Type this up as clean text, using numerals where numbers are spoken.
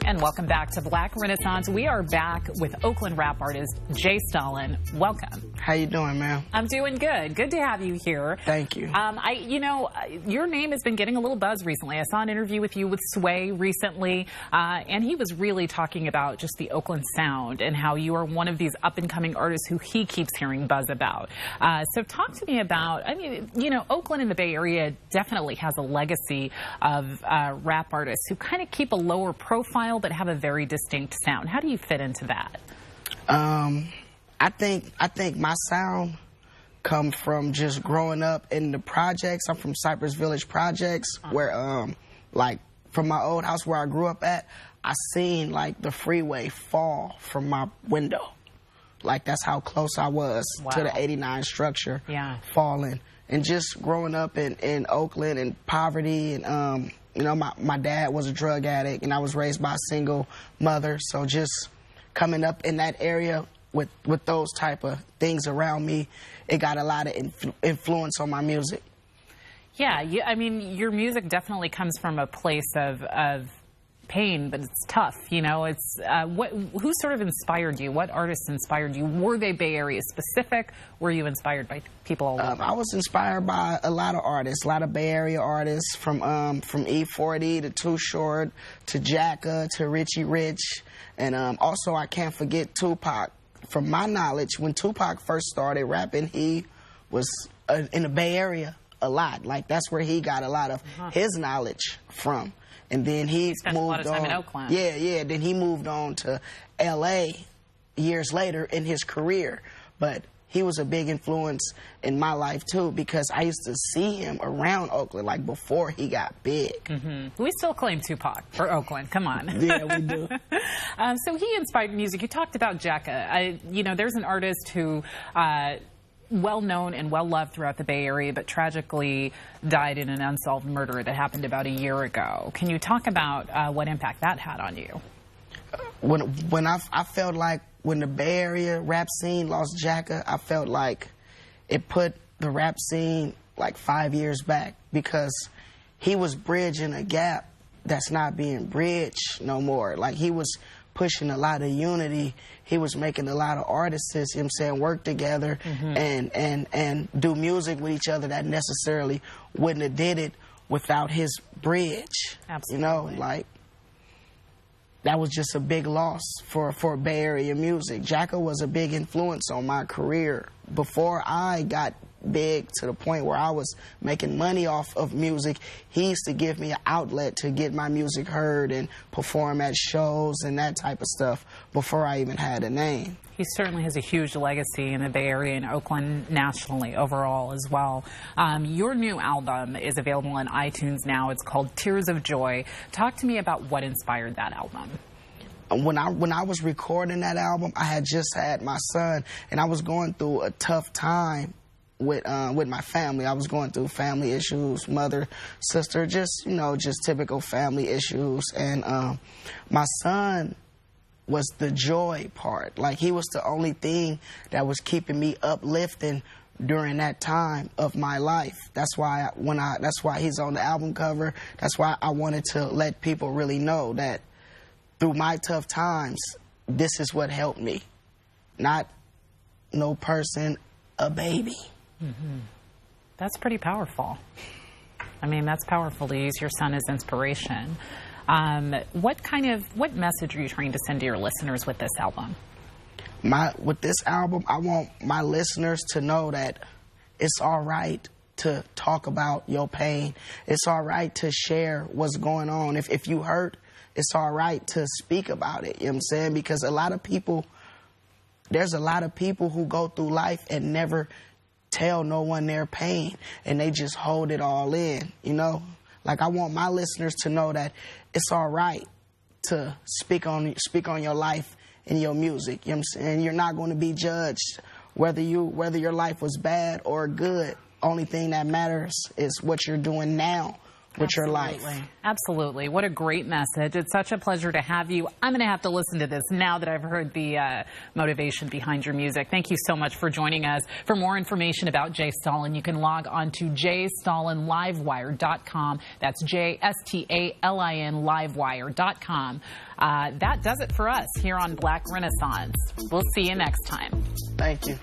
And welcome back to Black Renaissance. We are back with Oakland rap artist Jay Stalin. Welcome. How you doing, ma'am? I'm doing good. Good to have you here. Thank you. Your name has been getting a little buzz recently. I saw an interview with you with Sway recently, and he was really talking about just the Oakland sound and how you are one of these up-and-coming artists who he keeps hearing buzz about. So talk to me about, Oakland in the Bay Area definitely has a legacy of rap artists who kind of keep a lower profile but have a very distinct sound. How do you fit into that? I think my sound comes from just growing up in the projects. I'm from Cypress Village Projects, where like from my old house where I grew up at, I seen like the freeway fall from my window. Like that's how close I was to the 89 structure falling. And just growing up in Oakland and poverty, and my dad was a drug addict and I was raised by a single mother, so just coming up in that area with those type of things around me, it got a lot of influence on my music. Yeah, your music definitely comes from a place of pain, but it's tough. It's who sort of inspired you? What artists inspired you? Were they Bay Area specific? Were you inspired by people all over? I was inspired by a lot of artists, a lot of Bay Area artists, from E40 to Too Short to Jacka to Richie Rich, and also I can't forget Tupac. From my knowledge, when Tupac first started rapping, he was in the Bay Area a lot. Like that's where he got a lot of his knowledge from. And then he spent moved a lot of time in Oakland. Yeah. Then he moved on to L.A. years later in his career. But he was a big influence in my life, too, because I used to see him around Oakland, like, before he got big. We still claim Tupac for Oakland. Come on. Yeah, we do. So he inspired music. You talked about Jacka. There's an artist who... well-known and well-loved throughout the Bay Area, but tragically died in an unsolved murder that happened about a year ago. Can you talk about what impact that had on you? When I felt like when the Bay Area rap scene lost Jacka, I felt like it put the rap scene like 5 years back, because he was bridging a gap that's not being bridged no more. Like he was pushing a lot of unity. He was making a lot of artists, work together and do music with each other that necessarily wouldn't have did it without his bridge. Absolutely. Like that was just a big loss for Bay Area music. Jacka was a big influence on my career. Before I got big to the point where I was making money off of music, he used to give me an outlet to get my music heard and perform at shows and that type of stuff before I even had a name. He certainly has a huge legacy in the Bay Area and Oakland nationally overall as well. Your new album is available on iTunes now. It's called Tears of Joy. Talk to me about what inspired that album. When I was recording that album, I had just had my son, and I was going through a tough time with my family. I was going through family issues, mother, sister, just typical family issues. And my son was the joy part. Like he was the only thing that was keeping me uplifting during that time of my life. That's why he's on the album cover. That's why I wanted to let people really know that through my tough times, this is what helped me. Not no person, a baby. That's pretty powerful. That's powerful to use your son as inspiration. What message are you trying to send to your listeners with this album? With this album, I want my listeners to know that it's all right to talk about your pain. It's all right to share what's going on. If you hurt, it's all right to speak about it. You know what I'm saying? Because there's a lot of people who go through life and never tell no one their pain, and they just hold it all in, Like I want my listeners to know that it's all right to speak on your life and your music. You know what I'm saying? You're not going to be judged whether your life was bad or good. Only thing that matters is what you're doing now with your life. Absolutely. What a great message. It's such a pleasure to have you. I'm going to have to listen to this now that I've heard the motivation behind your music. Thank you so much for joining us. For more information about Jay Stalin, you can log on to jstalinlivewire.com. That's JSTALIN livewire.com. That does it for us here on Black Renaissance. We'll see you next time. Thank you.